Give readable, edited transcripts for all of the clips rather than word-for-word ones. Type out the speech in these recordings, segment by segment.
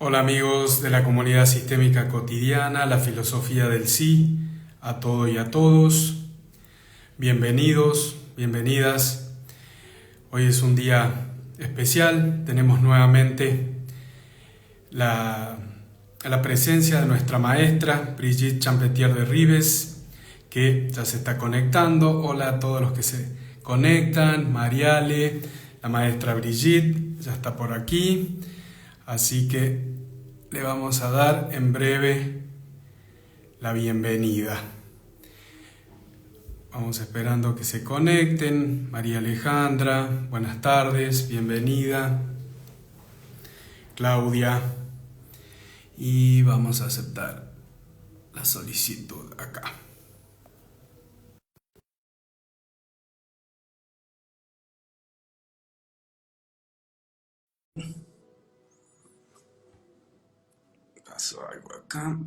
Hola amigos de la comunidad sistémica cotidiana, la filosofía del sí, a todo y a todos. Bienvenidos, bienvenidas. Hoy es un día especial. Tenemos nuevamente la, la presencia de nuestra maestra Brigitte Champetier de Ribes, que ya se está conectando. Hola a todos los que se conectan. Mariale, la maestra Brigitte, ya está por aquí. Así que le vamos a dar en breve la bienvenida. Vamos esperando que se conecten. María Alejandra, buenas tardes, bienvenida. Claudia. Y vamos a aceptar la solicitud acá. Pasó algo acá.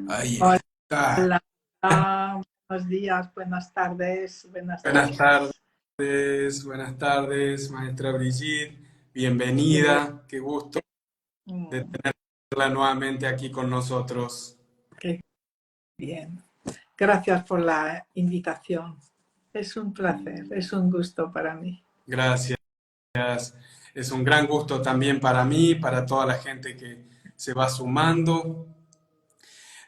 Ahí está. Hola, buenos días, buenas tardes, buenas Buenas tardes. buenas tardes, maestra Brigitte. Bienvenida. Qué gusto de Mm, tenerla nuevamente aquí con nosotros. Qué bien. Gracias por la invitación. Es un placer, es un gusto para mí. Gracias. Es un gran gusto también para mí, para toda la gente que se va sumando.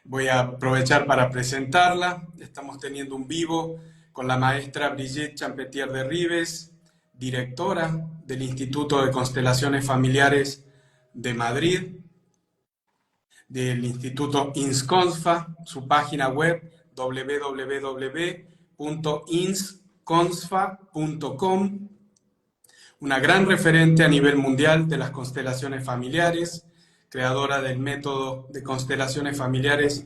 Voy a aprovechar para presentarla. Estamos teniendo un vivo con la maestra Brigitte Champetier de Ribes, directora del Instituto de Constelaciones Familiares de Madrid, del Instituto INSCONSFA, su página web www.insconsfa.com, una gran referente a nivel mundial de las constelaciones familiares, creadora del método de constelaciones familiares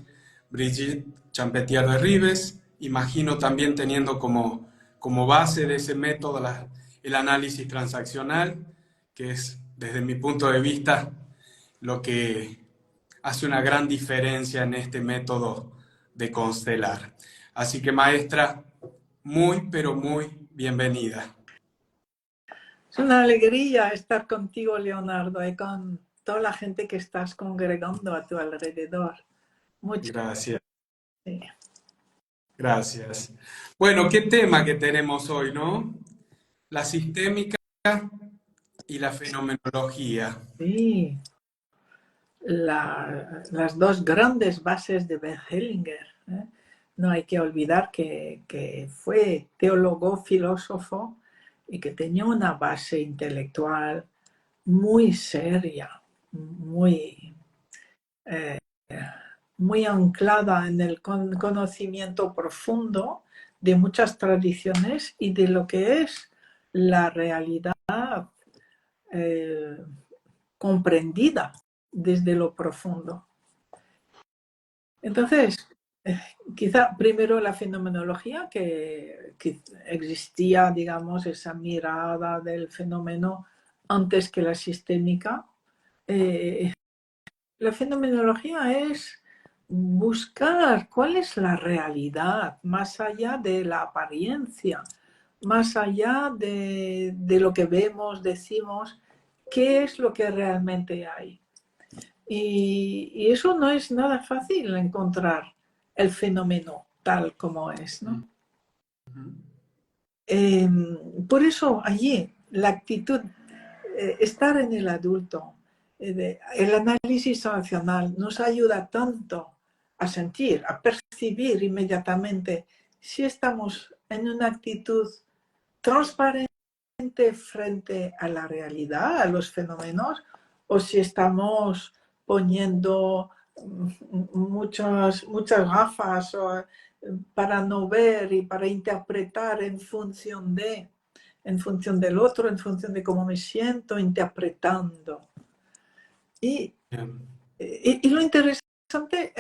Brigitte Champetier de Ribes. Imagino también teniendo como base de ese método el análisis transaccional, que es, desde mi punto de vista, lo que hace una gran diferencia en este método de constelar. Así que, maestra, muy, pero muy bienvenida. Es una alegría estar contigo, Leonardo, y con toda la gente que estás congregando a tu alrededor. Muchas Gracias. gracias. Gracias. Bueno, qué tema que tenemos hoy, ¿no? La sistémica y la fenomenología. Sí, las dos grandes bases de Ben Hellinger, ¿eh? No hay que olvidar que fue teólogo, filósofo y que tenía una base intelectual muy seria, muy, eh, muy anclada en el conocimiento profundo de muchas tradiciones y de lo que es la realidad eh, comprendida desde lo profundo. Entonces, quizá primero la fenomenología, que existía, digamos, esa mirada del fenómeno antes que la sistémica. Eh, la fenomenología es buscar cuál es la realidad, más allá de la apariencia, más allá de lo que vemos, decimos, qué es lo que realmente hay. Y eso no es nada fácil encontrar el fenómeno tal como es, ¿no? Eh, por eso allí la actitud, estar en el adulto, el análisis racional nos ayuda tanto a sentir, a percibir inmediatamente si estamos en una actitud transparente frente a la realidad, a los fenómenos, o si estamos poniendo muchas gafas para no ver y para interpretar en función del otro, en función de cómo me siento, interpretando. Y, y lo interesante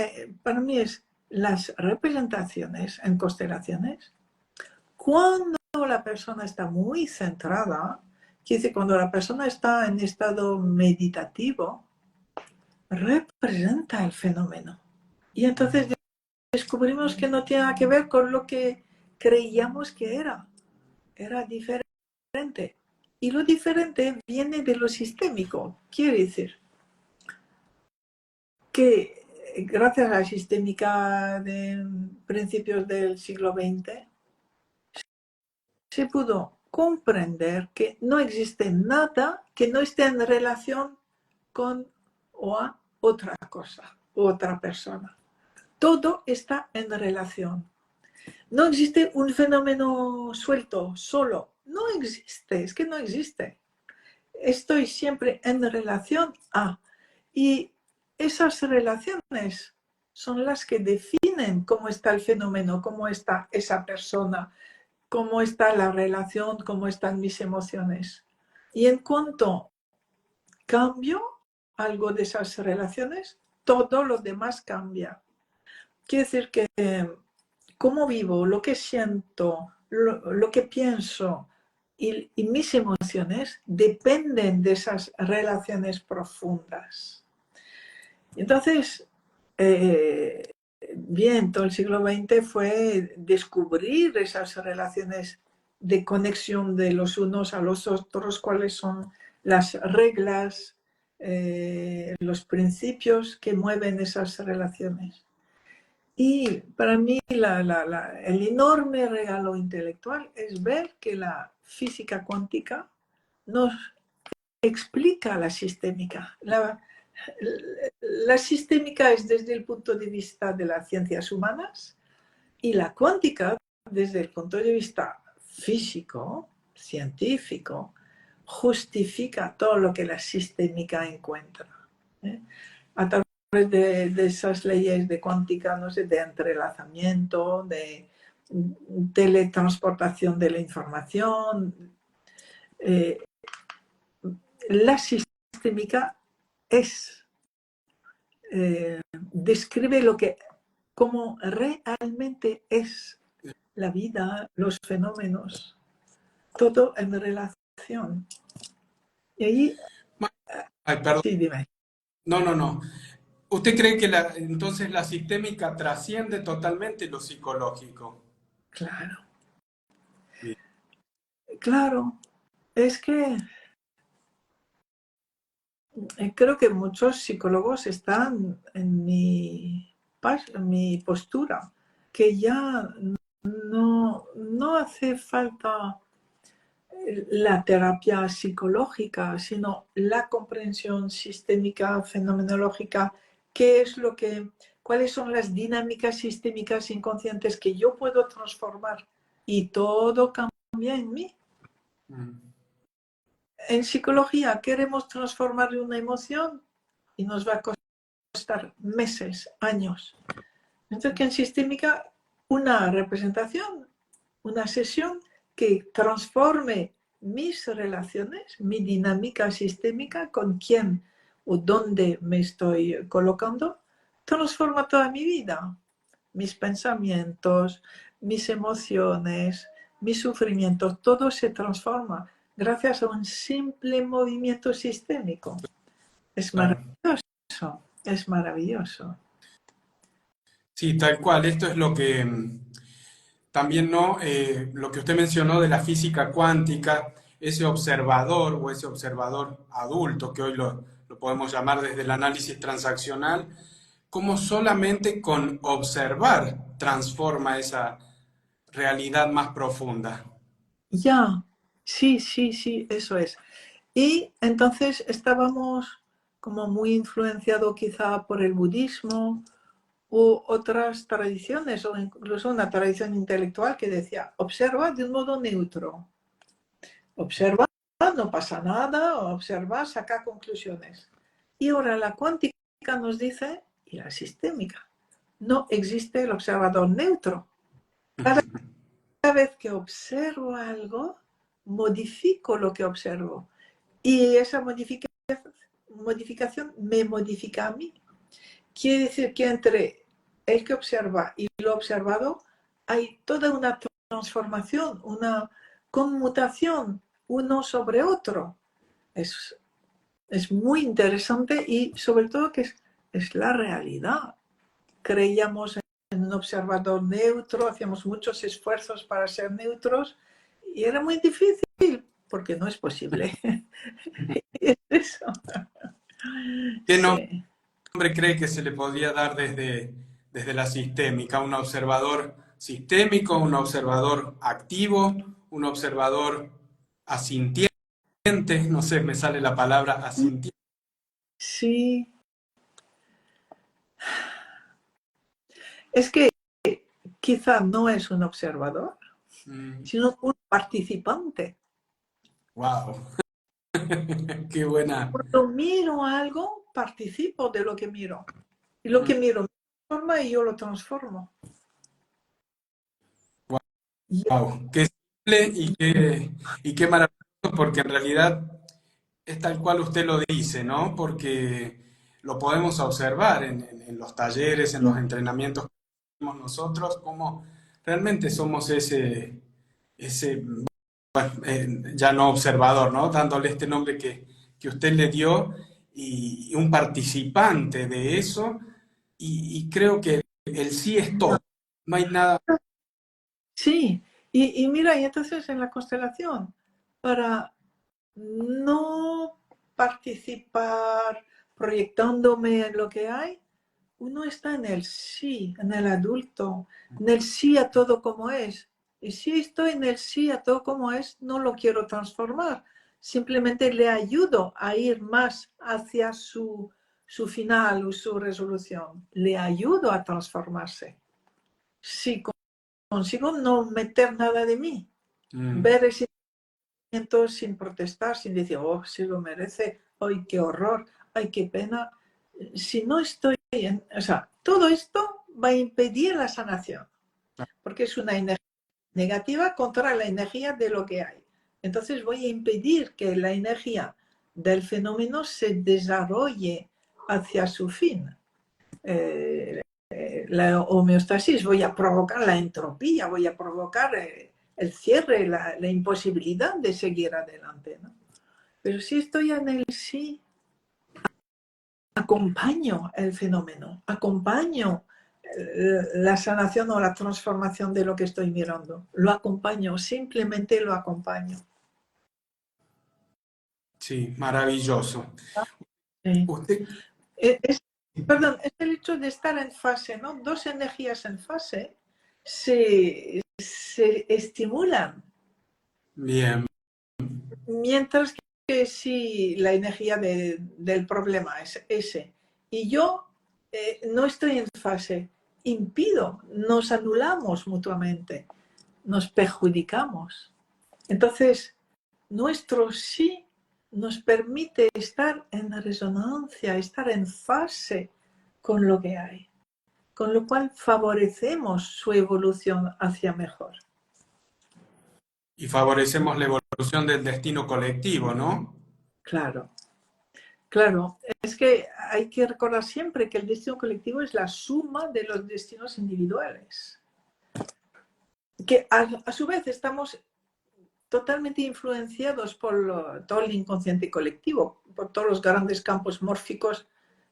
para mí es las representaciones en constelaciones. Cuando la persona está muy centrada, quiere decir, cuando la persona está en estado meditativo, representa el fenómeno. Y entonces descubrimos que no tiene nada que ver con lo que creíamos que era. Era diferente. Y lo diferente viene de lo sistémico. Quiere decir que gracias a la sistémica de principios del siglo XX, se pudo comprender que no existe nada que no esté en relación con o a otra cosa, otra persona. Todo está en relación. No existe un fenómeno suelto, solo. No existe, es que no existe. Estoy siempre en relación a. Y esas relaciones son las que definen cómo está el fenómeno, cómo está esa persona, cómo está la relación, cómo están mis emociones. Y en cuanto cambio algo de esas relaciones, todo lo demás cambia. Quiere decir que cómo vivo, lo que siento, lo que pienso y mis emociones dependen de esas relaciones profundas. Entonces, bien, todo el siglo XX fue descubrir esas relaciones de conexión de los unos a los otros, cuáles son las reglas, los principios que mueven esas relaciones. Y para mí el enorme regalo intelectual es ver que la física cuántica nos explica la sistémica. La sistémica es desde el punto de vista de las ciencias humanas y la cuántica desde el punto de vista físico, científico, justifica todo lo que la sistémica encuentra. A través de esas leyes de cuántica, no sé, de entrelazamiento, de teletransportación de la información. La sistémica describe cómo realmente es la vida, los fenómenos, todo en relación. Y ahí, Ay, perdón. sí, dime. No, no, no. ¿Usted cree que entonces la sistémica trasciende totalmente lo psicológico? Claro, Bien. claro. Es que creo que muchos psicólogos están en mi postura, que ya no hace falta la terapia psicológica, sino la comprensión sistémica, fenomenológica, cuáles son las dinámicas sistémicas inconscientes que yo puedo transformar y todo cambia en mí. En psicología queremos transformar una emoción y nos va a costar meses, años. Entonces, que en sistémica, una representación, una sesión que transforme mis relaciones, mi dinámica sistémica, con quién o dónde me estoy colocando, transforma toda mi vida, mis pensamientos, mis emociones, mis sufrimientos, todo se transforma gracias a un simple movimiento sistémico. Es Claro. maravilloso, es maravilloso. Sí, tal cual. Esto es lo que también no, lo que usted mencionó de la física cuántica, ese observador o ese observador adulto, que hoy lo podemos llamar desde el análisis transaccional, cómo solamente con observar transforma esa realidad más profunda. Ya, sí, sí, sí, eso es. Y entonces estábamos como muy influenciados quizá por el budismo u otras tradiciones, o incluso una tradición intelectual que decía, observa de un modo neutro. Observa, no pasa nada, observa, saca conclusiones. Y ahora la cuántica nos dice, y la sistémica, no existe el observador neutro. Cada vez que observo algo, modifico lo que observo. Y esa modificación me modifica a mí. Quiere decir que entre el que observa y lo observado hay toda una transformación, una conmutación uno sobre otro. Es muy interesante y sobre todo que es la realidad. Creíamos en un observador neutro, hacíamos muchos esfuerzos para ser neutros y era muy difícil porque no es posible. Es eso. ¿Qué Sí. nombre cree que se le podría dar desde la sistémica? ¿Un observador sistémico, un observador activo, un observador asintiente? No sé, me sale la palabra asintiente. Sí, es que quizá no es un observador, sino un participante. Wow, qué buena. Cuando miro algo, participo de lo que miro. Y lo que miro me transforma y yo lo transformo. Wow, qué simple y qué maravilloso, porque en realidad es tal cual usted lo dice, ¿no? Porque lo podemos observar en los talleres, en los entrenamientos que hacemos nosotros, como realmente somos ese ya no observador, ¿no? Dándole este nombre que usted le dio y un participante de eso, y creo que el sí es todo, no hay nada. Sí, y mira, y entonces en la constelación, para no participar proyectándome en lo que hay, uno está en el sí, en el adulto, en el sí a todo como es. Y si estoy en el sí a todo como es, no lo quiero transformar. Simplemente le ayudo a ir más hacia su final o su resolución. Le ayudo a transformarse. Si consigo no meter nada de mí, ver ese sentimiento sin protestar, sin decir, oh, si lo merece, ay, qué horror, ay, qué pena. Si no estoy o sea, todo esto va a impedir la sanación, porque es una energía negativa contra la energía de lo que hay. Entonces voy a impedir que la energía del fenómeno se desarrolle hacia su fin. La homeostasis, voy a provocar la entropía, voy a provocar el cierre, la imposibilidad de seguir adelante, ¿no? Pero si estoy en el sí, acompaño el fenómeno, acompaño la sanación o la transformación de lo que estoy mirando. Lo acompaño, simplemente lo acompaño. Sí, maravilloso. Sí. Usted, Perdón, es el hecho de estar en fase, ¿no? Dos energías en fase se estimulan. bien, Mientras que si la energía del problema es ese y yo no estoy en fase, impido, nos anulamos mutuamente, nos perjudicamos. Entonces, nuestro sí nos permite estar en resonancia, estar en fase con lo que hay, con lo cual favorecemos su evolución hacia mejor. y favorecemos la evolución del destino colectivo, ¿no? Claro. Claro, es que hay que recordar siempre que el destino colectivo es la suma de los destinos individuales. Que a su vez estamos totalmente influenciados por todo el inconsciente colectivo, por todos los grandes campos mórficos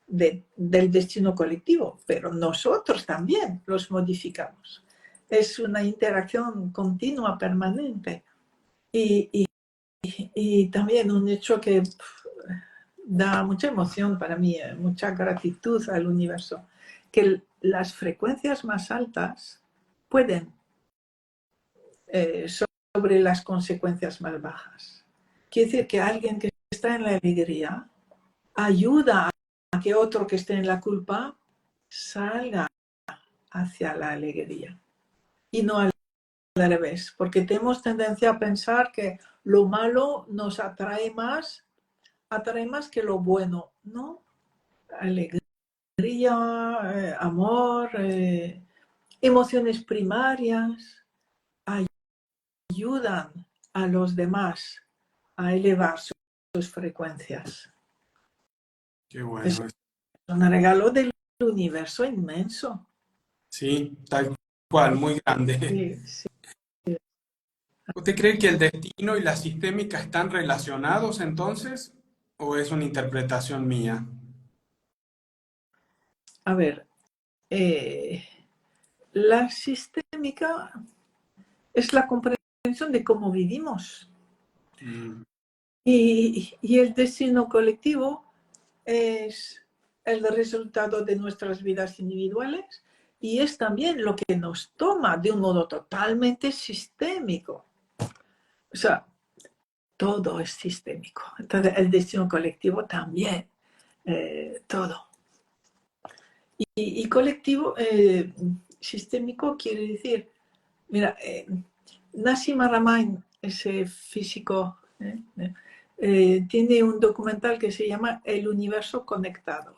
del destino colectivo, pero nosotros también los modificamos. Es una interacción continua, permanente. Y también un hecho que da mucha emoción para mí, mucha gratitud al universo, que las frecuencias más altas pueden sobre las consecuencias más bajas. Quiere decir que alguien que está en la alegría ayuda a que otro que esté en la culpa salga hacia la alegría y no al revés, porque tenemos tendencia a pensar que lo malo nos atrae más que lo bueno, ¿no? Alegría, amor, emociones primarias ayudan a los demás a elevar sus frecuencias. Qué Es bueno. un regalo del universo inmenso. Sí, tal cual, muy grande. Sí, sí. ¿Usted cree que el destino y la sistémica están relacionados entonces? ¿O es una interpretación mía? A ver, eh, la sistémica es la comprensión de cómo vivimos. Mm. Y el destino colectivo es el resultado de nuestras vidas individuales y es también lo que nos toma de un modo totalmente sistémico. O sea, todo es sistémico. Entonces, el destino colectivo también, todo. Y colectivo, sistémico quiere decir, mira, Nassim Haramein, ese físico, tiene un documental que se llama El universo conectado.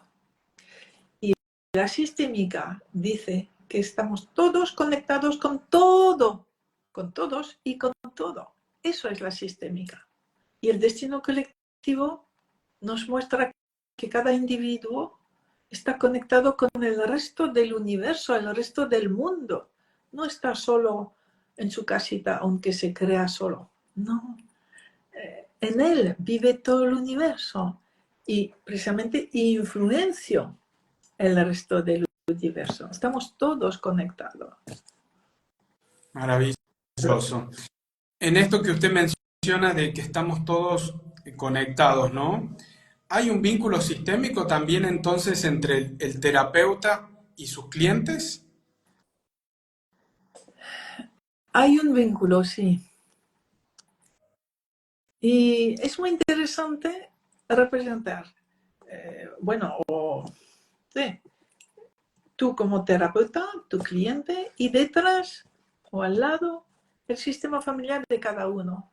Y la sistémica dice que estamos todos conectados con todo, con todos y con todo. Eso es la sistémica. Y el destino colectivo nos muestra que cada individuo está conectado con el resto del universo, el resto del mundo. No está solo en su casita, aunque se crea solo. No. En él vive todo el universo y precisamente influencia el resto del universo. Estamos todos conectados. Maravilloso. En esto que usted menciona de que estamos todos conectados, ¿no? ¿Hay un vínculo sistémico también entonces entre el terapeuta y sus clientes? Hay un vínculo, sí. Y es muy interesante representar, bueno, sí, tú como terapeuta, tu cliente, y detrás o al lado el sistema familiar de cada uno.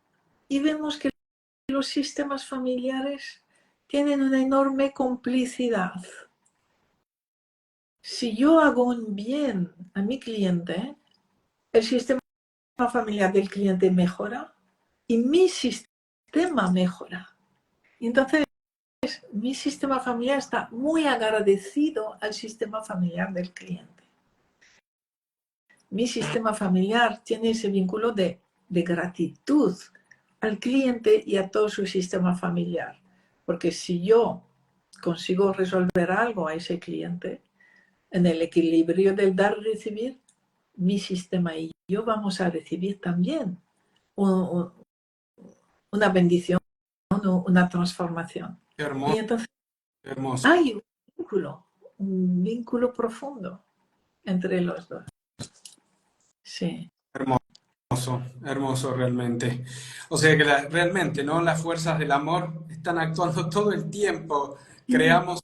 Y vemos que los sistemas familiares tienen una enorme complicidad. Si yo hago un bien a mi cliente, el sistema familiar del cliente mejora y mi sistema mejora. Y entonces, mi sistema familiar está muy agradecido al sistema familiar del cliente. Mi sistema familiar tiene ese vínculo de gratitud al cliente y a todo su sistema familiar. Porque si yo consigo resolver algo a ese cliente, en el equilibrio del dar y recibir, mi sistema y yo vamos a recibir también una bendición, una transformación. Qué hermoso, Y entonces qué hermoso. hay un vínculo profundo entre los dos. Sí. Hermoso, hermoso realmente. O sea que realmente, ¿no? Las fuerzas del amor están actuando todo el tiempo, creamos,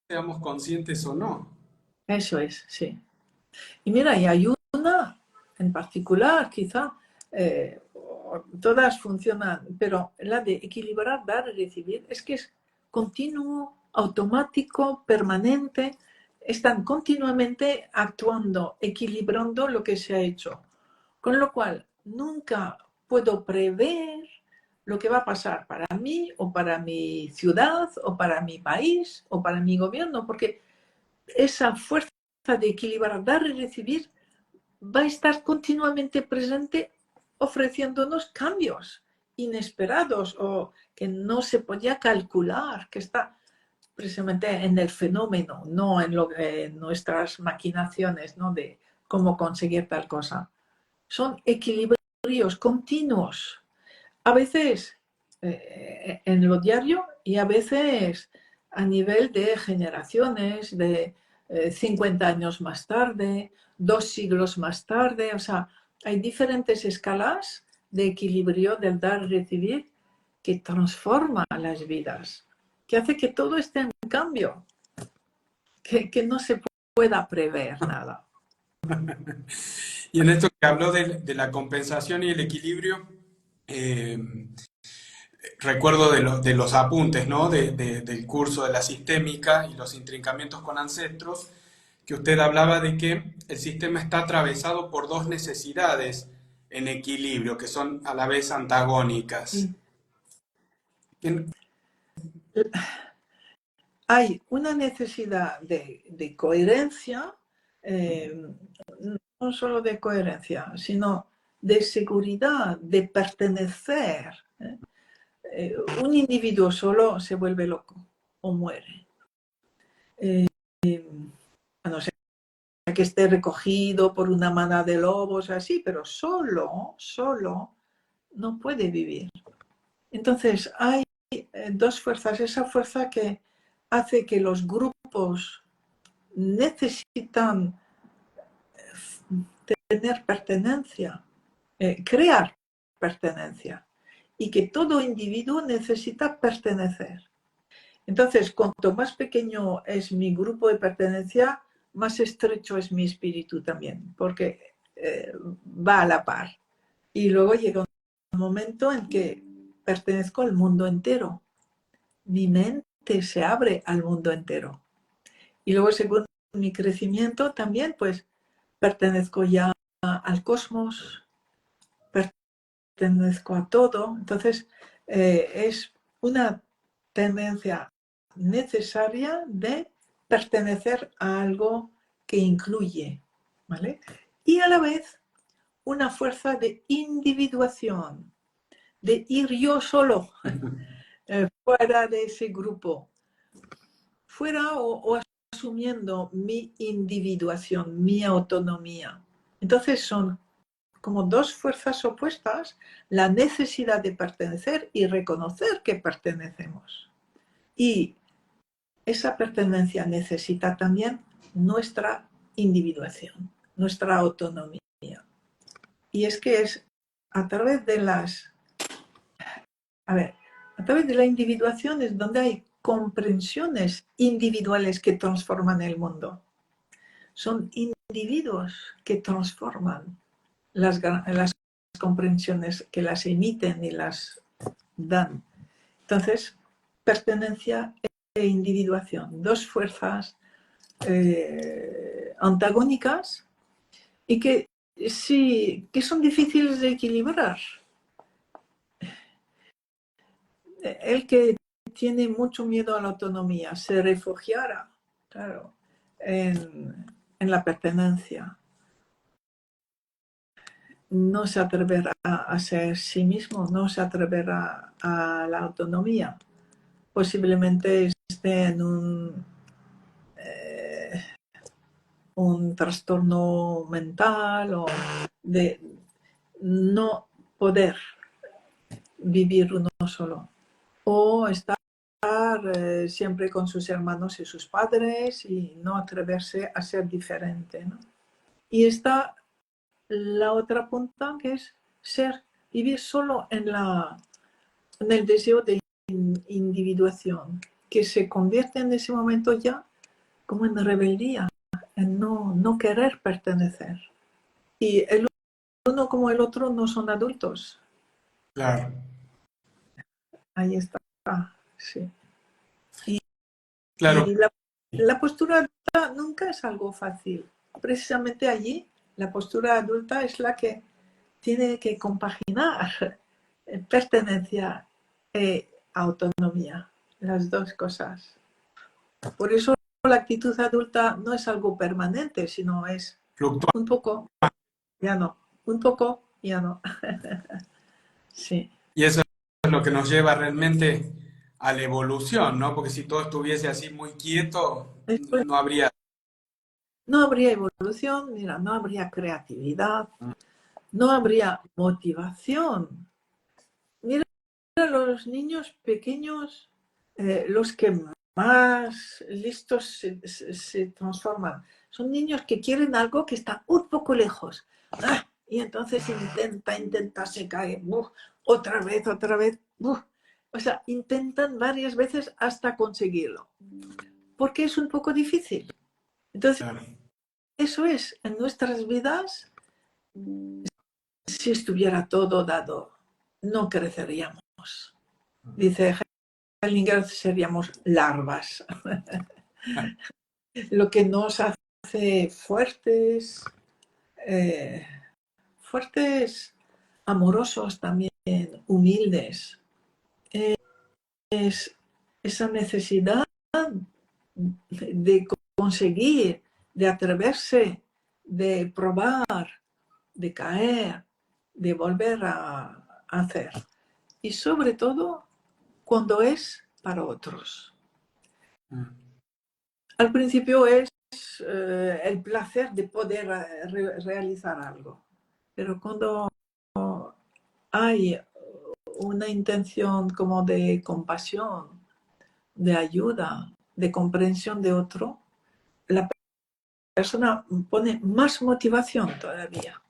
seamos conscientes o no. Eso es, sí. Y mira, y hay una en particular, quizá, todas funcionan, pero la de equilibrar, dar y recibir, es que es continuo, automático, permanente, están continuamente actuando, equilibrando lo que se ha hecho. Con lo cual, nunca puedo prever lo que va a pasar para mí o para mi ciudad o para mi país o para mi gobierno, porque esa fuerza de equilibrar, dar y recibir va a estar continuamente presente ofreciéndonos cambios inesperados o que no se podía calcular, que está precisamente en el fenómeno, no en nuestras maquinaciones, ¿no? De cómo conseguir tal cosa. Son equilibrios continuos, a veces en lo diario y a veces a nivel de generaciones, de 50 años más tarde, 2 siglos más tarde. O sea, hay diferentes escalas de equilibrio del dar y recibir que transforman las vidas, que hace que todo esté en cambio, que no se pueda prever nada. Y en esto que habló de la compensación y el equilibrio, eh, recuerdo de los apuntes, ¿no? Del curso de la sistémica y los intrincamientos con ancestros, que usted hablaba de que el sistema está atravesado por dos necesidades en equilibrio, que son a la vez antagónicas. Sí. En- Hay una necesidad de coherencia, no solo de coherencia, sino de seguridad, de pertenecer. Un individuo solo se vuelve loco o muere. A no ser que esté recogido por una manada de lobos, así, pero solo no puede vivir. Entonces, hay dos fuerzas. Esa fuerza que hace que los grupos necesitan tener pertenencia, crear pertenencia, y que todo individuo necesita pertenecer. Entonces, cuanto más pequeño es mi grupo de pertenencia, más estrecho es mi espíritu también, porque va a la par. Y luego llega un momento en que pertenezco al mundo entero. Mi mente se abre al mundo entero. Y luego, según mi crecimiento, también pues pertenezco ya al cosmos, pertenezco a todo. Entonces, es una tendencia necesaria de pertenecer a algo que incluye, ¿vale? Y a la vez una fuerza de individuación, de ir yo solo fuera de ese grupo, fuera o asumiendo mi individuación, mi autonomía. Entonces son como dos fuerzas opuestas, la necesidad de pertenecer y reconocer que pertenecemos. Y esa pertenencia necesita también nuestra individuación, nuestra autonomía. Y es que es a través de a través de la individuación es donde hay comprensiones individuales que transforman el mundo. Son individuos que transforman las comprensiones, que las emiten y las dan. Entonces, pertenencia e individuación, dos fuerzas antagónicas y que son difíciles de equilibrar. El que tiene mucho miedo a la autonomía se refugiará, claro, en la pertenencia. No se atreverá a ser sí mismo, no se atreverá a la autonomía. Posiblemente esté en un trastorno mental o de no poder vivir uno solo. O estar siempre con sus hermanos y sus padres y no atreverse a ser diferente, ¿no? Y está la otra punta, que es vivir solo en el deseo de individuación, que se convierte en ese momento ya como en rebeldía, en no querer pertenecer. Y el uno como el otro no son adultos. Claro. Ahí está, sí. Claro. Y la postura adulta nunca es algo fácil. Precisamente allí, la postura adulta es la que tiene que compaginar pertenencia e autonomía, las dos cosas. Por eso la actitud adulta no es algo permanente, sino es Fluctúa. un poco, ya no, un poco, ya no. Sí. Y eso es lo que nos lleva realmente a la evolución, ¿no? Porque si todo estuviese así muy quieto, no habría... No habría evolución, mira, no habría creatividad, no habría motivación. Mira, los niños pequeños, los que más listos se transforman, son niños que quieren algo que está un poco lejos. Y entonces intenta, se cae, otra vez. O sea, intentan varias veces hasta conseguirlo. Porque es un poco difícil. Entonces, Claro. eso es, en nuestras vidas, si estuviera todo dado, no creceríamos. Dice Hellinger, seríamos larvas. Lo que nos hace fuertes, amorosos también, humildes, es esa necesidad de conseguir, de atreverse, de probar, de caer, de volver a hacer. Y sobre todo cuando es para otros. Al principio es el placer de poder realizar algo, pero cuando hay una intención como de compasión, de ayuda, de comprensión de otro, la persona pone más motivación todavía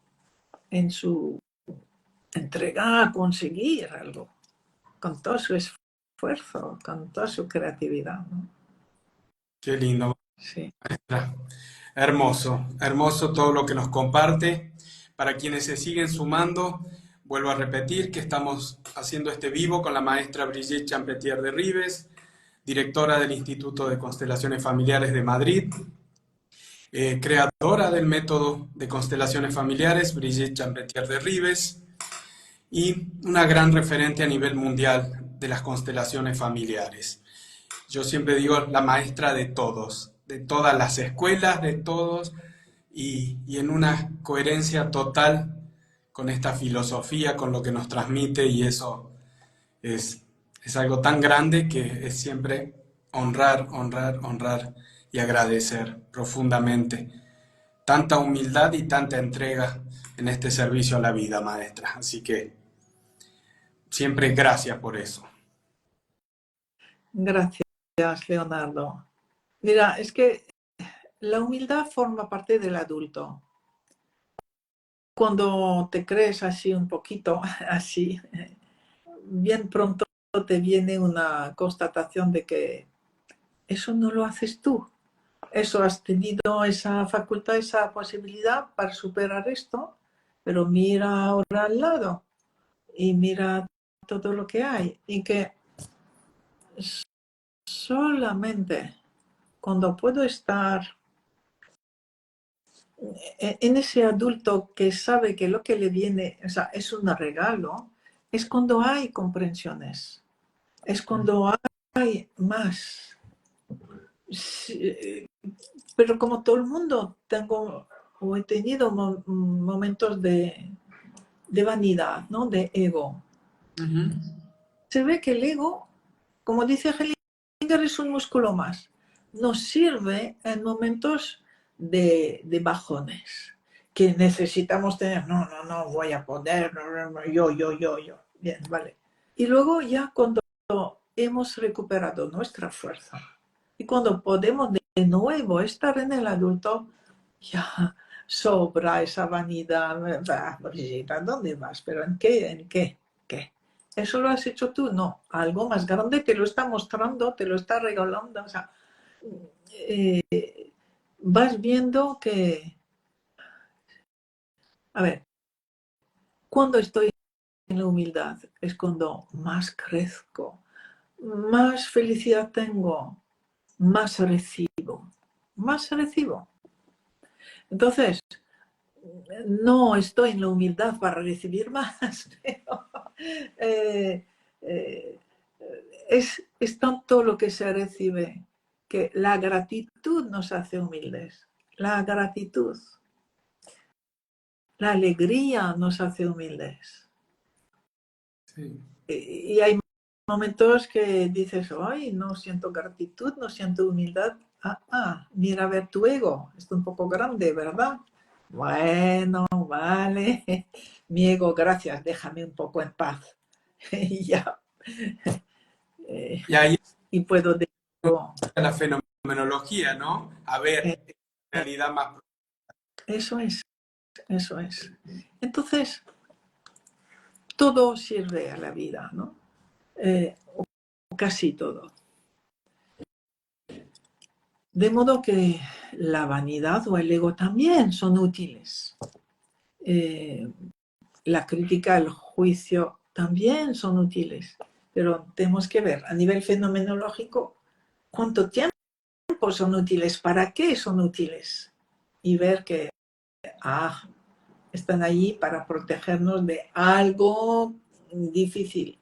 en su entrega a conseguir algo, con todo su esfuerzo, con toda su creatividad, ¿no? Qué lindo. Sí. Hermoso, hermoso todo lo que nos comparte. Para quienes se siguen sumando, vuelvo a repetir que estamos haciendo este vivo con la maestra Brigitte Champetier de Ribes, directora del Instituto de Constelaciones Familiares de Madrid, creadora del método de constelaciones familiares, Brigitte Champetier de Ribes, y una gran referente a nivel mundial de las constelaciones familiares. Yo siempre digo la maestra de todos, de todas las escuelas, de todos, y en una coherencia total con esta filosofía, con lo que nos transmite, y eso es algo tan grande que es siempre honrar, honrar, honrar y agradecer profundamente tanta humildad y tanta entrega en este servicio a la vida, maestra. Así que siempre gracias por eso. Gracias, Leonardo. Mira, es que la humildad forma parte del adulto. Cuando te crees así un poquito, así, bien pronto te viene una constatación de que eso no lo haces tú. Eso has tenido esa facultad, esa posibilidad para superar esto, pero mira ahora al lado y mira todo lo que hay. Y que solamente cuando puedo estar en ese adulto que sabe que lo que le viene, o sea, es un regalo, es cuando hay comprensiones, es cuando hay más. Sí, pero como todo el mundo tengo o he tenido momentos de vanidad, ¿no? De ego. Se ve que el ego, como dice Hellinger, es un músculo más. Nos sirve en momentos de bajones, que necesitamos tener, no voy a poder, yo. Bien, vale. Y luego ya cuando hemos recuperado nuestra fuerza y cuando podemos de nuevo estar en el adulto, ya sobra esa vanidad. Brigitte, ¿dónde vas? ¿Pero en qué? ¿En qué? ¿Qué? ¿Eso lo has hecho tú? No, algo más grande te lo está mostrando, te lo está regalando. O sea, vas viendo que, a ver, cuando estoy en la humildad es cuando más crezco, más felicidad tengo, más recibo, más recibo. Entonces, no estoy en la humildad para recibir más, pero eh, es tanto lo que se recibe que la gratitud nos hace humildes. La gratitud, la alegría nos hace humildes. Sí. Y hay momentos que dices, ay, no siento gratitud, no siento humildad. Mira a ver tu ego, está un poco grande, ¿verdad? Bueno, vale, mi ego, gracias, déjame un poco en paz. Y ya. Y ahí Y puedo decir, la fenomenología, ¿no? A ver, realidad más. eso es, eso es. Entonces, todo sirve a la vida, ¿no? O casi todo. De modo que la vanidad o el ego también son útiles. La crítica, el juicio también son útiles. Pero tenemos que ver a nivel fenomenológico cuánto tiempo son útiles, para qué son útiles. Y ver que, están allí para protegernos de algo difícil.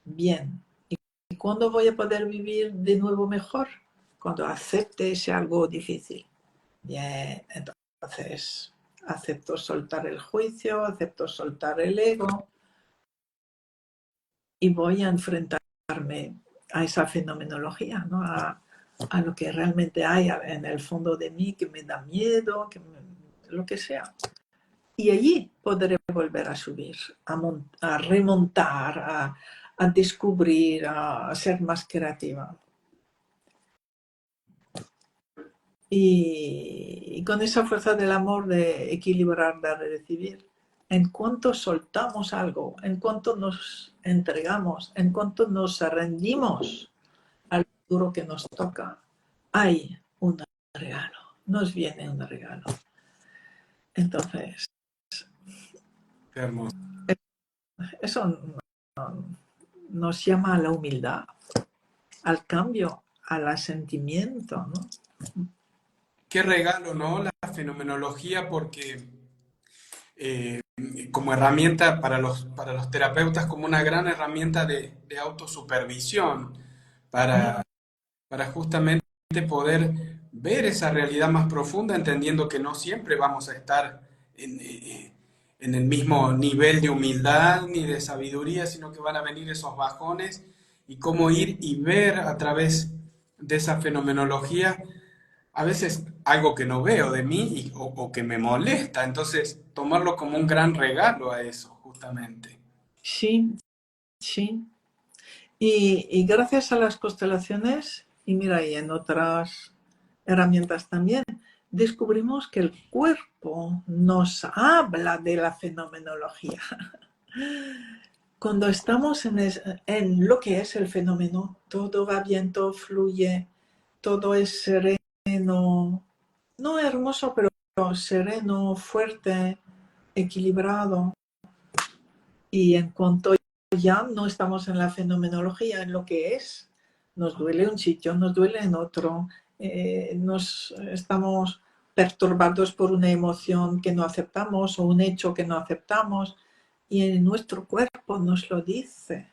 Bien. ¿Y cuándo voy a poder vivir de nuevo mejor? Cuando acepte ese algo difícil. Bien, entonces acepto soltar el juicio, acepto soltar el ego y voy a enfrentarme a esa fenomenología, ¿no? A lo que realmente hay en el fondo de mí que me da miedo, lo que sea. Y allí podré volver a subir, a remontar, a descubrir, a ser más creativa. Y con esa fuerza del amor de equilibrar, de recibir, en cuanto soltamos algo, en cuanto nos entregamos, en cuanto nos rendimos al futuro que nos toca, hay un regalo, nos viene un regalo. Entonces, Qué hermoso. eso nos llama a la humildad, al cambio, al asentimiento, ¿no? Qué regalo, ¿no? La fenomenología, porque como herramienta para los terapeutas, como una gran herramienta de autosupervisión, para, para justamente poder ver esa realidad más profunda, entendiendo que no siempre vamos a estar en el mismo nivel de humildad ni de sabiduría, sino que van a venir esos bajones y cómo ir y ver a través de esa fenomenología a veces algo que no veo de mí o que me molesta, entonces tomarlo como un gran regalo a eso, justamente. Sí, sí. Y gracias a las constelaciones, y mira, y en otras herramientas también, descubrimos que el cuerpo nos habla de la fenomenología. Cuando estamos en lo que es el fenómeno, todo va bien, todo fluye, todo es sereno, no hermoso, pero sereno, fuerte, equilibrado. Y en cuanto ya no estamos en la fenomenología, en lo que es, nos duele un sitio, nos duele en otro, nos estamos perturbados por una emoción que no aceptamos o un hecho que no aceptamos, y en nuestro cuerpo nos lo dice,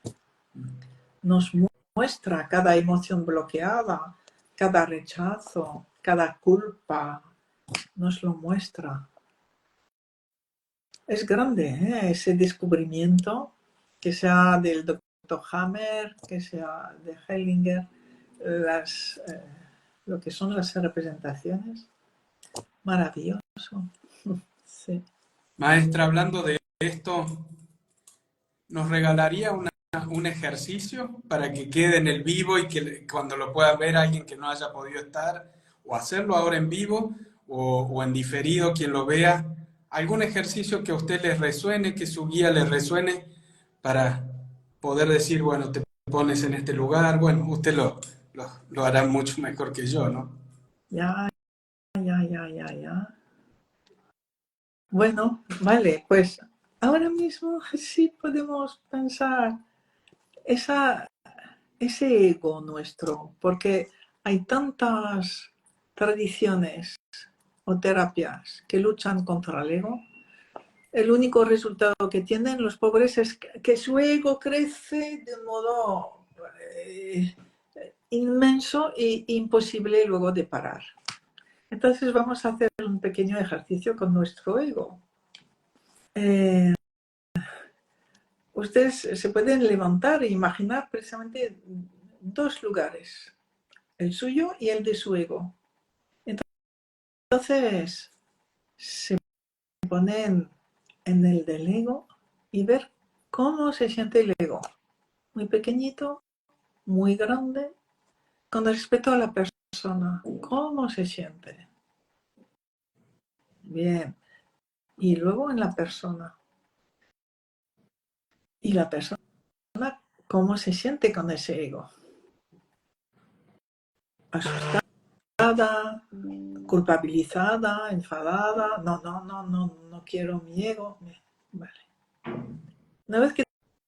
nos muestra cada emoción bloqueada, cada rechazo, cada culpa, nos lo muestra. Es grande, ¿eh? Ese descubrimiento, que sea del doctor Hammer, que sea de Hellinger, lo que son las representaciones. Maravilloso. Sí. Maestra, hablando de esto, ¿nos regalaría un ejercicio para que quede en el vivo y que cuando lo pueda ver alguien que no haya podido estar, o hacerlo ahora en vivo o en diferido, quien lo vea? ¿Algún ejercicio que a usted le resuene, que su guía le resuene, para poder decir, bueno, te pones en este lugar? Bueno, usted lo hará mucho mejor que yo, ¿no? Ya, ya. Bueno, vale, pues ahora mismo sí podemos pensar ese ego nuestro, porque hay tantas tradiciones o terapias que luchan contra el ego. El único resultado que tienen los pobres es que su ego crece de un modo inmenso e imposible luego de parar. Entonces vamos a hacer un pequeño ejercicio con nuestro ego. Ustedes se pueden levantar e imaginar precisamente dos lugares, el suyo y el de su ego. Entonces se ponen en el del ego y ver cómo se siente el ego. Muy pequeñito, muy grande, con respecto a la persona. ¿Cómo se siente? Bien. Y luego en la persona. Y la persona, ¿cómo se siente con ese ego? Asustada, culpabilizada, enfadada. No quiero mi ego. Vale. Una vez que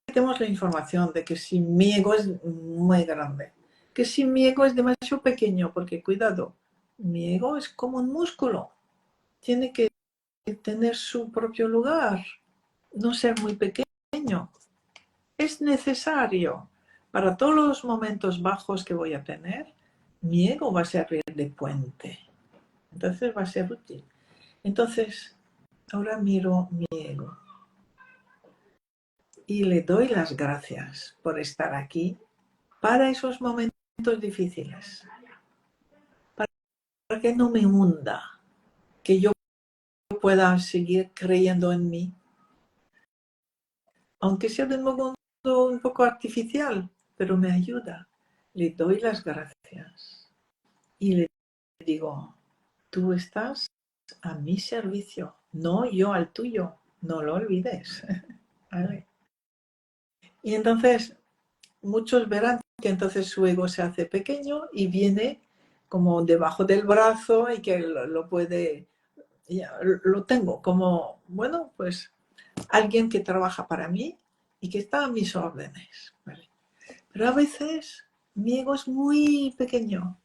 tenemos la información de que si mi ego es muy grande, que si mi ego es demasiado pequeño, porque cuidado, mi ego es como un músculo, tiene que tener su propio lugar, no ser muy pequeño. Es necesario para todos los momentos bajos que voy a tener, mi ego va a servir de puente. Entonces va a ser útil. Entonces, ahora miro mi ego y le doy las gracias por estar aquí para esos momentos difíciles, para que no me hunda, que yo pueda seguir creyendo en mí, aunque sea de un modo un poco artificial, pero me ayuda. Le doy las gracias y le digo, tú estás a mi servicio, no yo al tuyo, no lo olvides. ¿Vale? Y entonces muchos verán que entonces su ego se hace pequeño y viene como debajo del brazo y que lo puede, ya, lo tengo como, bueno, pues alguien que trabaja para mí y que está a mis órdenes. ¿Vale? Pero a veces mi ego es muy pequeño.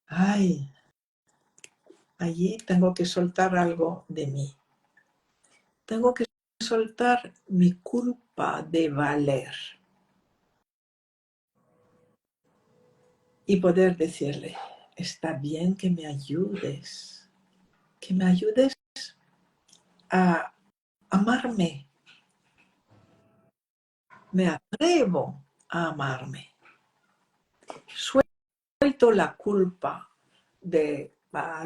Ay, allí tengo que soltar algo de mí. Tengo que soltar mi culpa de valer y poder decirle, está bien que me ayudes a amarme. Me atrevo a amarme. Suelto la culpa de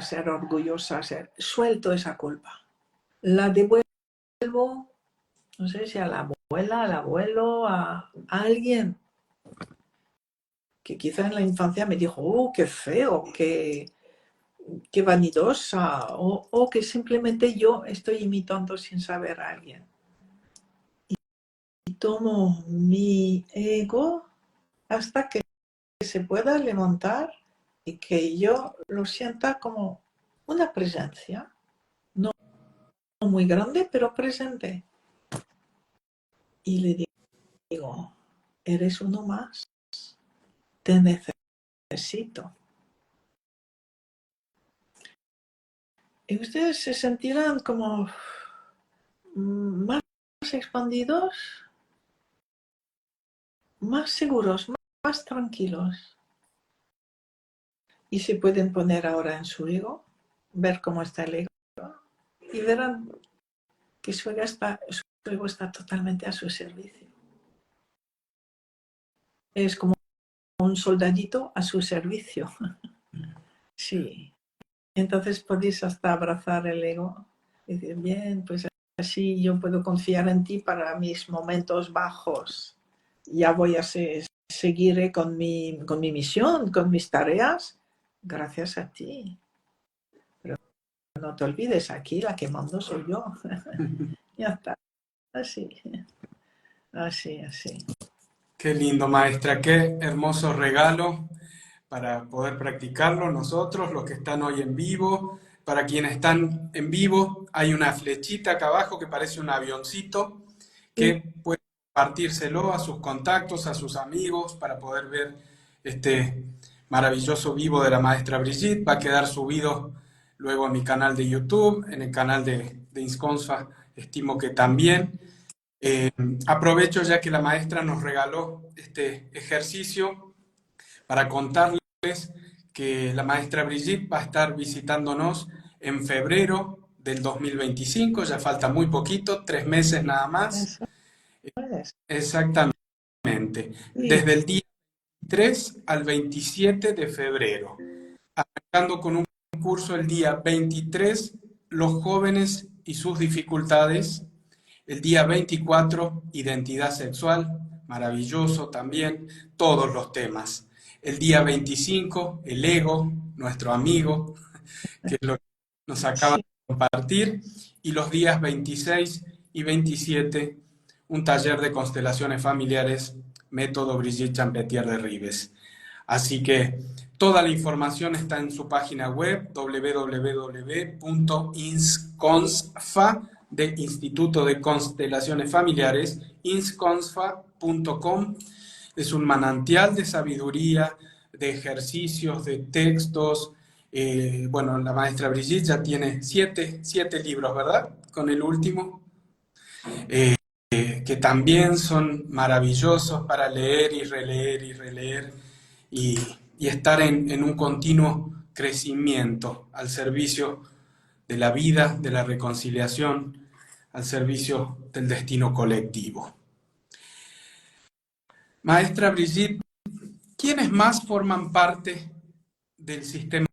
ser orgullosa, suelto esa culpa. La devuelvo, no sé si a la abuela, al abuelo, a alguien que quizá en la infancia me dijo, oh, qué feo, qué vanidosa, o que simplemente yo estoy imitando sin saber a alguien. Y tomo mi ego hasta que se pueda levantar y que yo lo sienta como una presencia, no muy grande, pero presente. Y le digo, eres uno más, te necesito. Y ustedes se sentirán como más expandidos, más seguros, más tranquilos. Y se pueden poner ahora en su ego, ver cómo está el ego, y verán que su ego está totalmente a su servicio. Es como un soldadito a su servicio. Sí. Entonces podéis hasta abrazar el ego y decir, bien, pues así yo puedo confiar en ti para mis momentos bajos. Ya voy a seguir con mi misión, con mis tareas, gracias a ti. Pero no te olvides, aquí la que mando soy yo. Ya está. Así, así, así. Qué lindo, maestra, qué hermoso regalo para poder practicarlo nosotros, los que están hoy en vivo. Para quienes están en vivo, hay una flechita acá abajo que parece un avioncito Sí, que puede compartírselo a sus contactos, a sus amigos, para poder ver este maravilloso vivo de la maestra Brigitte. Va a quedar subido luego en mi canal de YouTube, en el canal de Insconfa, estimo que también. Eh, Aprovecho ya que la maestra nos regaló este ejercicio para contarles que la maestra Brigitte va a estar visitándonos en febrero del 2025, ya falta muy poquito, 3 meses nada más. eso es. Exactamente, Sí, desde el día 3 al 27 de febrero, arrancando con un curso el día 23, los jóvenes y sus dificultades. El día 24, identidad sexual, maravilloso también, todos los temas. El día 25, el ego, nuestro amigo, que es lo que nos acaba sí, de compartir. Y los días 26 y 27, un taller de constelaciones familiares, método Brigitte Champetier de Ribes. Así que toda la información está en su página web www.insconsfa de Instituto de Constelaciones Familiares, insconsfa.com. Es un manantial de sabiduría, de ejercicios, de textos. Bueno, la maestra Brigitte ya tiene siete libros, ¿verdad? Con el último. Que también son maravillosos para leer y releer y releer y, y estar en un continuo crecimiento al servicio de la vida, de la reconciliación, al servicio del destino colectivo. Maestra Brigitte, ¿quiénes más forman parte del sistema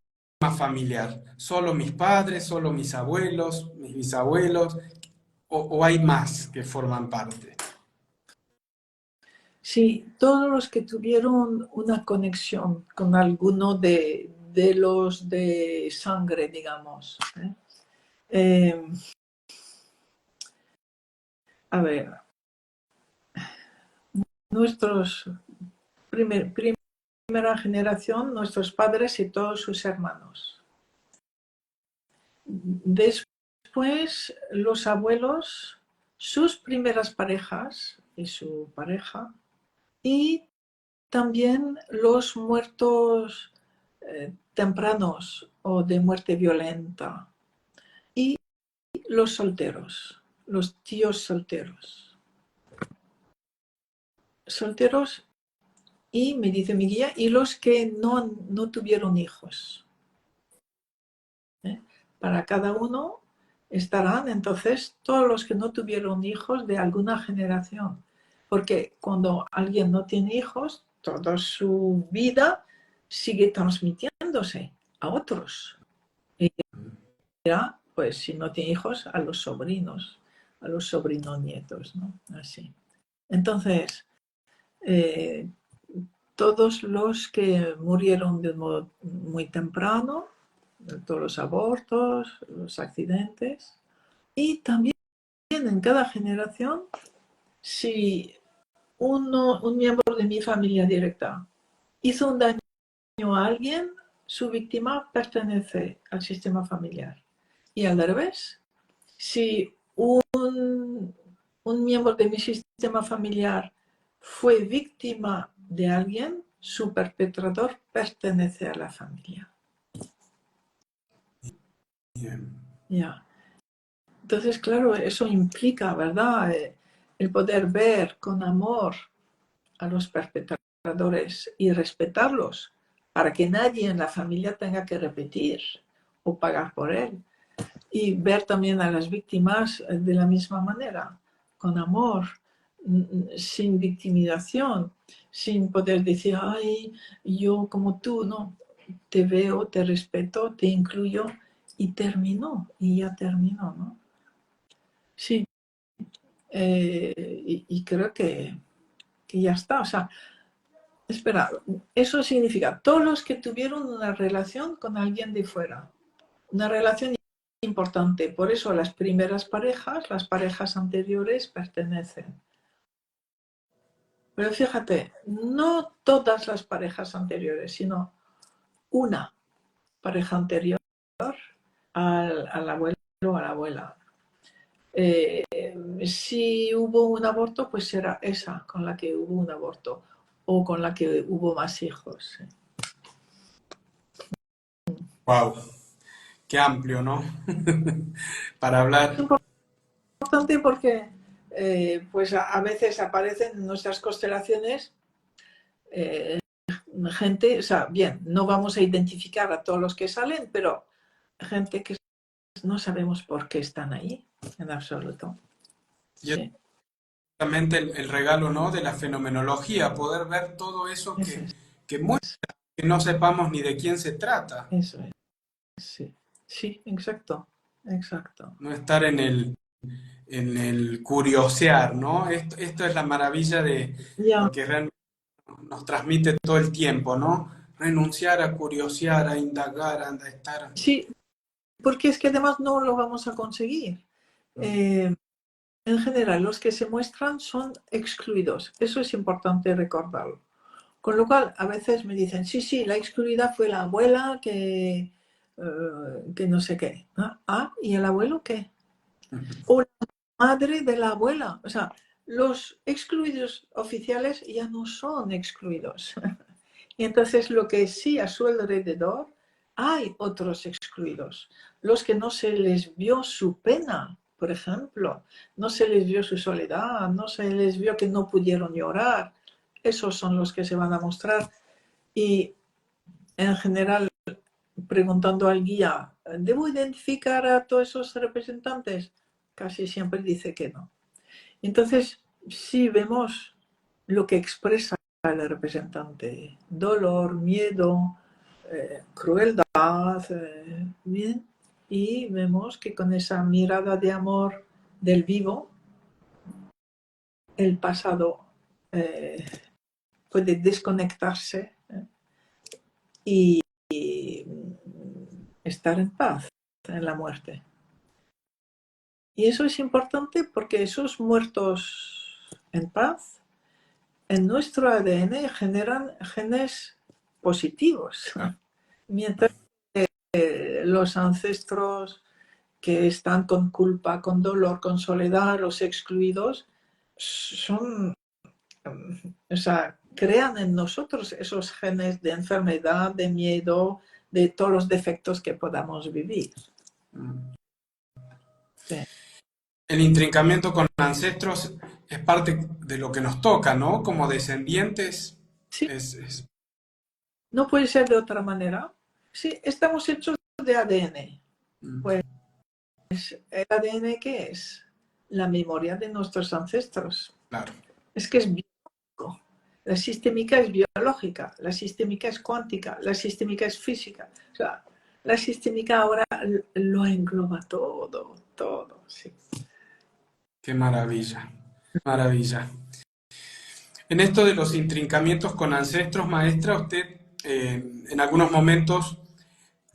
familiar? ¿Solo mis padres, solo mis abuelos, mis bisabuelos? ¿O hay más que forman parte? Sí, todos los que tuvieron una conexión con alguno de los de sangre, digamos. Eh, a ver, nuestros primera generación, nuestros padres y todos sus hermanos. Después, los abuelos, sus primeras parejas y su pareja, y también los muertos tempranos o de muerte violenta, y los solteros, los tíos solteros. Solteros y, me dice mi guía, y los que no tuvieron hijos. Para cada uno estarán entonces todos los que no tuvieron hijos de alguna generación. Porque cuando alguien no tiene hijos, toda su vida sigue transmitiéndose a otros. Y ya, pues si no tiene hijos, a los sobrinos nietos, ¿no? Así. Entonces, todos los que murieron de un modo muy temprano, todos los abortos, los accidentes, y también en cada generación, si un miembro de mi familia directa hizo un daño a alguien, su víctima pertenece al sistema familiar. Y al revés, si un miembro de mi sistema familiar fue víctima de alguien, su perpetrador pertenece a la familia. Bien. Ya. Entonces, claro, eso implica, ¿verdad? El poder ver con amor a los perpetradores y respetarlos para que nadie en la familia tenga que repetir o pagar por él. Y ver también a las víctimas de la misma manera, con amor, sin victimización, sin poder decir, ay, yo como tú, no, te veo, te respeto, te incluyo y terminó, y ya terminó, ¿no? Sí, y creo que ya está. O sea, espera, eso significa todos los que tuvieron una relación con alguien de fuera, una relación importante. Por eso las primeras parejas, las parejas anteriores pertenecen. Pero fíjate, no todas las parejas anteriores, sino una pareja anterior al abuelo o a la abuela. Si hubo un aborto, pues será esa con la que hubo un aborto o con la que hubo más hijos. Wow, qué amplio, ¿no? Para Es hablar. importante porque pues a veces aparecen en nuestras constelaciones gente, o sea, bien, no vamos a identificar a todos los que salen, pero gente que no sabemos por qué están ahí, en absoluto. Y es Sí, justamente el regalo, ¿no? De la fenomenología, poder ver todo eso eso es, que muestra que no sepamos ni de quién se trata. eso es, sí, sí, exacto, exacto. No estar en el curiosear, ¿no? Esto es la maravilla de Ya, lo que realmente nos transmite todo el tiempo, ¿no? Renunciar a curiosear, a indagar, a estar. sí, porque es que además no lo vamos a conseguir. En general, los que se muestran son excluidos. Eso es importante recordarlo. Con lo cual, a veces me dicen, sí, sí, la excluida fue la abuela que no sé qué. Ah, ¿y el abuelo qué? O la madre de la abuela. O sea, los excluidos oficiales ya no son excluidos. Y entonces lo que sí a su alrededor hay otros excluidos. Los que no se les vio su pena, por ejemplo, no se les vio su soledad, no se les vio que no pudieron llorar. Esos son los que se van a mostrar. Y en general, preguntando al guía, ¿debo identificar a todos esos representantes? Casi siempre dice que no. Entonces, si vemos lo que expresa el representante, dolor, miedo, crueldad, bien, y vemos que con esa mirada de amor del vivo, el pasado puede desconectarse y estar en paz en la muerte. Y eso es importante porque esos muertos en paz en nuestro ADN generan genes positivos, mientras que los ancestros que están con culpa, con dolor, con soledad, los excluidos, son, o sea, crean en nosotros esos genes de enfermedad, de miedo, de todos los defectos que podamos vivir. Sí. El intrincamiento con ancestros es parte de lo que nos toca, ¿no? Como descendientes. Sí, Es... no puede ser de otra manera. Sí, estamos hechos de ADN. Pues, ¿el ADN qué es? La memoria de nuestros ancestros. Claro. Es que es biológico. La sistémica es biológica, la sistémica es cuántica, la sistémica es física. O sea, la sistémica ahora lo engloba todo, todo. Sí. Qué maravilla, maravilla. En esto de los intrincamientos con ancestros, maestra, usted en algunos momentos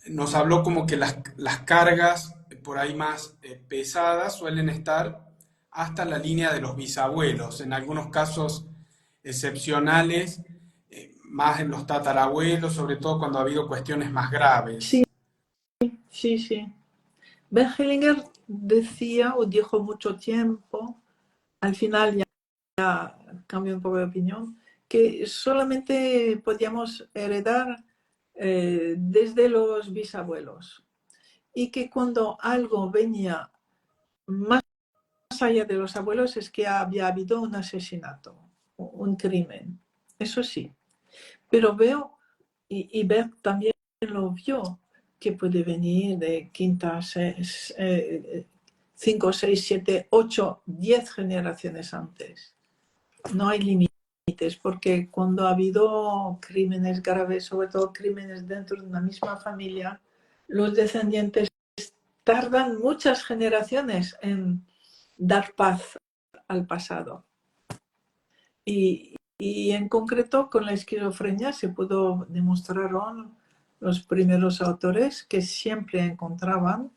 nos habló como que las cargas por ahí más pesadas suelen estar hasta la línea de los bisabuelos, en algunos casos excepcionales, más en los tatarabuelos, sobre todo cuando ha habido cuestiones más Sí, graves. sí, sí. Ben Hellinger decía o dijo mucho tiempo, al final ya cambió un poco de opinión, que solamente podíamos heredar desde los bisabuelos y que cuando algo venía más allá de los abuelos es que había habido un asesinato, un crimen, eso sí. Pero veo, y Bert también lo vio, que puede venir de quinta, 5, 6, 7, 8, 10 generaciones antes. No hay límites, porque cuando ha habido crímenes graves, sobre todo crímenes dentro de una misma familia, los descendientes tardan muchas generaciones en dar paz al pasado. Y en concreto con la esquizofrenia se pudo demostraron los primeros autores que siempre encontraban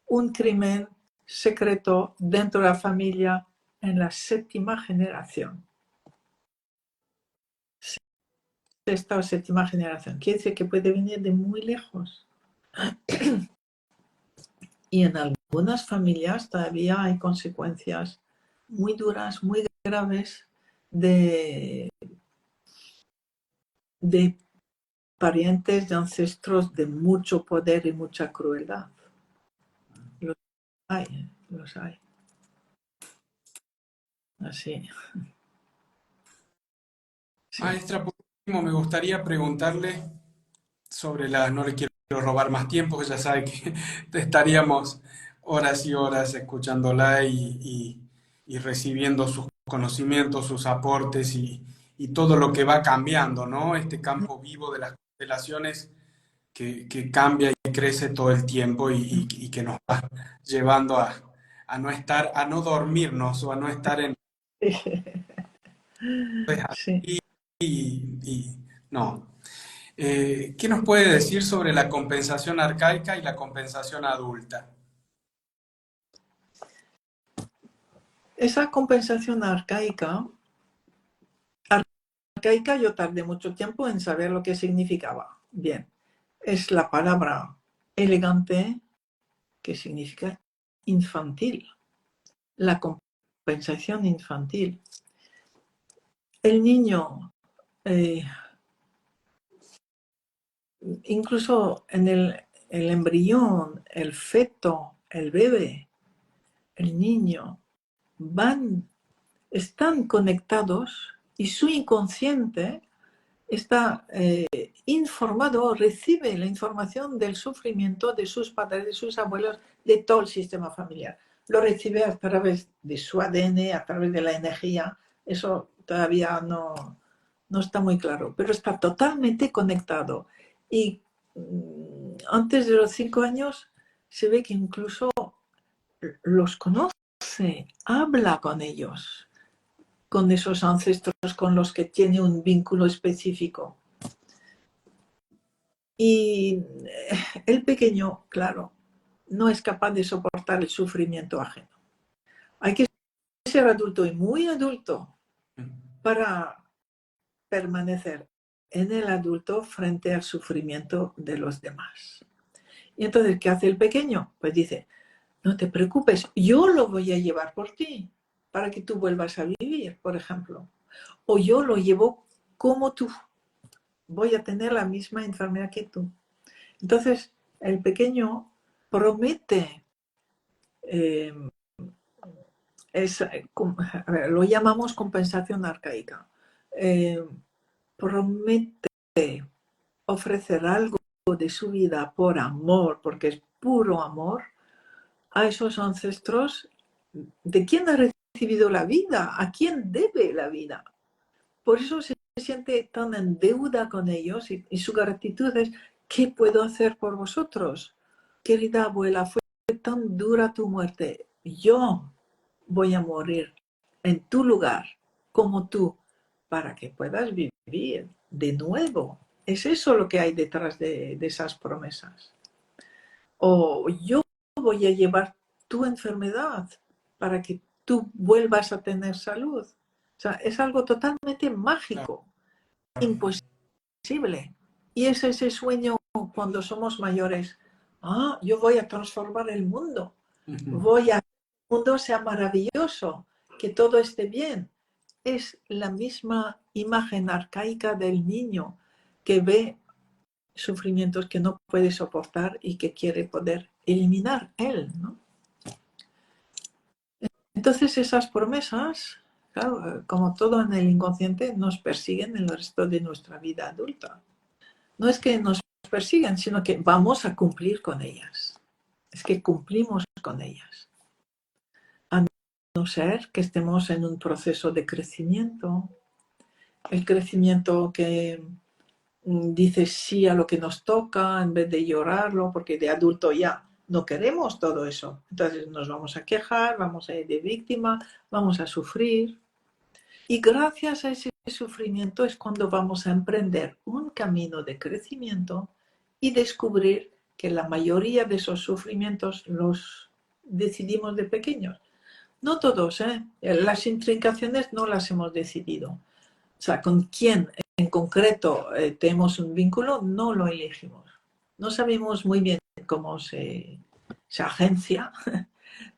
un crimen secreto dentro de la familia en la 7ª generación. Esta 7ª generación quiere decir que puede venir de muy lejos. Y en algunas familias todavía hay consecuencias muy duras, muy graves de parientes, de ancestros de mucho poder y mucha crueldad. Los hay, los hay. Así. Sí. Maestra, por último, me gustaría preguntarle sobre la, no le quiero robar más tiempo, que ya sabe que estaríamos horas y horas escuchándola y recibiendo sus conocimientos, sus aportes y todo lo que va cambiando, ¿no? Este campo vivo de las constelaciones que cambia y crece todo el tiempo y que nos va llevando a no estar, a no dormirnos o a no estar en... Sí. No. ¿Qué nos puede decir sobre la compensación arcaica y la compensación adulta? Esa compensación arcaica yo tardé mucho tiempo en saber lo que significaba. Bien, es la palabra elegante que significa infantil, la compensación infantil. El niño, incluso en el embrión, el feto, el bebé, el niño, están conectados y su inconsciente está informado, recibe la información del sufrimiento de sus padres, de sus abuelos, de todo el sistema familiar. Lo recibe a través de su ADN, a través de la energía. Eso todavía no está muy claro, pero está totalmente conectado. Y antes de los 5 años se ve que incluso los conoce, habla con ellos, con esos ancestros con los que tiene un vínculo específico. Y el pequeño, claro, no es capaz de soportar el sufrimiento ajeno. Hay que ser adulto y muy adulto para permanecer en el adulto frente al sufrimiento de los demás. Y entonces, ¿qué hace el pequeño? Pues dice, no te preocupes, yo lo voy a llevar por ti para que tú vuelvas a vivir, por ejemplo. O yo lo llevo como tú. Voy a tener la misma enfermedad que tú. Entonces, el pequeño promete, eh, a ver, lo llamamos compensación arcaica, promete ofrecer algo de su vida por amor, porque es puro amor, a esos ancestros de quién ha recibido la vida, a quién debe la vida. Por eso se siente tan en deuda con ellos y su gratitud es, ¿qué puedo hacer por vosotros? Querida abuela, fue tan dura tu muerte. Yo voy a morir en tu lugar, como tú, para que puedas vivir de nuevo. Es eso lo que hay detrás de esas promesas. O yo voy a llevar tu enfermedad para que tú vuelvas a tener salud. O sea, es algo totalmente mágico, imposible. Y es ese sueño cuando somos mayores. Ah, yo voy a transformar el mundo. Voy a que el mundo sea maravilloso, que todo esté bien. Es la misma imagen arcaica del niño que ve sufrimientos que no puede soportar y que quiere poder eliminar él, ¿no? Entonces esas promesas, claro, como todo en el inconsciente, nos persiguen el resto de nuestra vida adulta. No es que nos persigan, sino que vamos a cumplir con ellas. Es que cumplimos con ellas. A no ser que estemos en un proceso de crecimiento, el crecimiento que dice sí a lo que nos toca en vez de llorarlo, porque de adulto ya no queremos todo eso. Entonces nos vamos a quejar, vamos a ir de víctima, vamos a sufrir. Y gracias a ese sufrimiento es cuando vamos a emprender un camino de crecimiento y descubrir que la mayoría de esos sufrimientos los decidimos de pequeños. No todos, ¿eh? Las intrincaciones no las hemos decidido. O sea, con quién en concreto tenemos un vínculo, no lo elegimos. No sabemos muy bien cómo se agencia,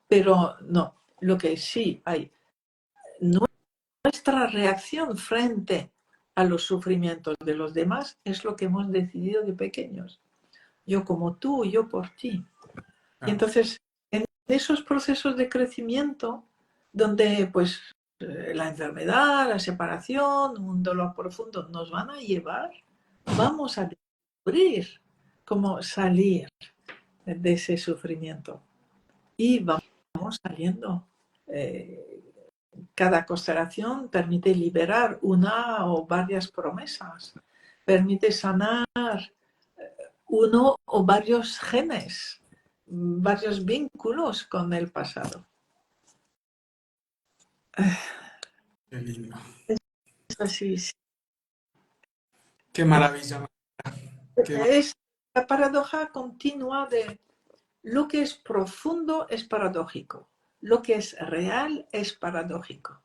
pero no, lo que sí hay, nuestra reacción frente a los sufrimientos de los demás es lo que hemos decidido de pequeños. Yo como tú, yo por ti. Y entonces, en esos procesos de crecimiento, donde pues la enfermedad, la separación, un dolor profundo nos van a llevar, vamos a descubrir cómo salir de ese sufrimiento. Y vamos saliendo. Cada constelación permite liberar una o varias promesas, permite sanar uno o varios genes, varios vínculos con el pasado. Qué lindo. Es así. Qué maravilla. Es la paradoja continua de lo que es profundo es paradójico, lo que es real es paradójico.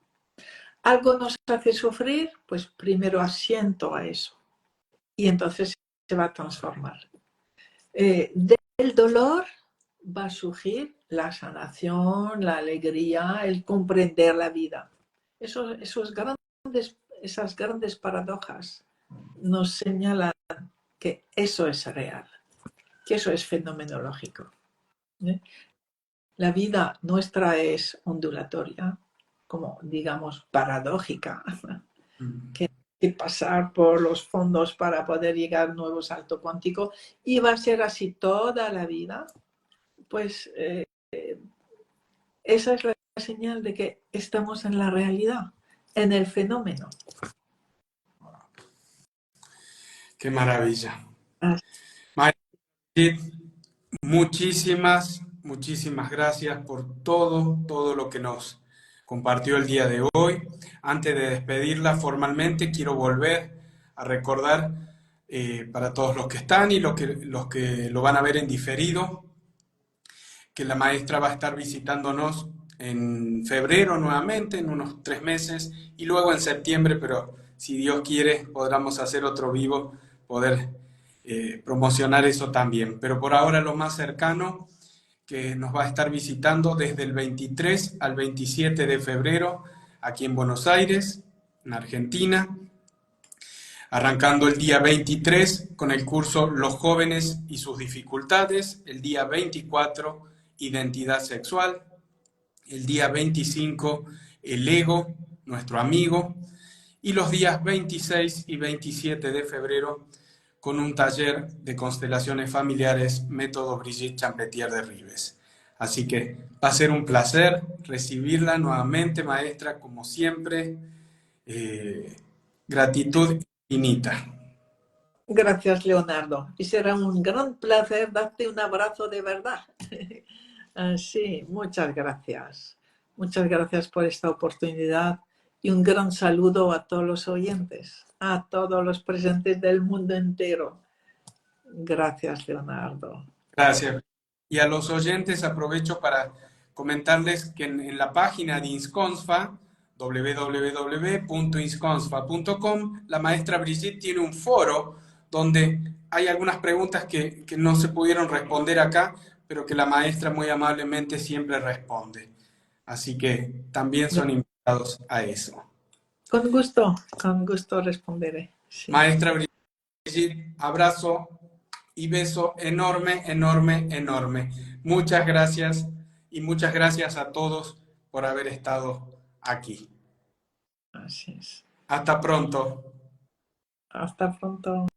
Algo nos hace sufrir, pues primero asiento a eso y entonces se va a transformar. Del dolor va a surgir la sanación, la alegría, el comprender la vida. Esas grandes paradojas nos señalan que eso es real, que eso es fenomenológico. La vida nuestra es ondulatoria, como digamos paradójica, que hay que pasar por los fondos para poder llegar a un nuevo salto cuántico y va a ser así toda la vida. Pues esa es la señal de que estamos en la realidad, en el fenómeno. Qué maravilla. Así. Maestra Brigitte, muchísimas gracias por todo lo que nos compartió el día de hoy. Antes de despedirla formalmente, quiero volver a recordar para todos los que están y los que lo van a ver en diferido, que la maestra va a estar visitándonos en febrero nuevamente, en unos 3 meses, y luego en septiembre, pero si Dios quiere, podremos hacer otro vivo, poder promocionar eso también. Pero por ahora lo más cercano, que nos va a estar visitando desde el 23 al 27 de febrero, aquí en Buenos Aires, en Argentina, arrancando el día 23 con el curso Los jóvenes y sus dificultades, el día 24 Identidad sexual, el día 25 el ego, nuestro amigo, y los días 26 y 27 de febrero con un taller de constelaciones familiares, método Brigitte Champetier de Rives. Así que va a ser un placer recibirla nuevamente, maestra, como siempre. Gratitud infinita. Gracias, Leonardo. Y será un gran placer darte un abrazo de verdad. Sí, muchas gracias. Muchas gracias por esta oportunidad y un gran saludo a todos los oyentes, a todos los presentes del mundo entero. Gracias, Leonardo. Gracias. Y a los oyentes aprovecho para comentarles que en la página de INSCONSFA, www.insconsfa.com, la maestra Brigitte tiene un foro donde hay algunas preguntas que no se pudieron responder acá, pero que la maestra muy amablemente siempre responde. Así que también son invitados a eso. Con gusto responderé. Sí. Maestra Brigitte, abrazo y beso enorme, enorme, enorme. Muchas gracias y muchas gracias a todos por haber estado aquí. Así es. Hasta pronto. Hasta pronto.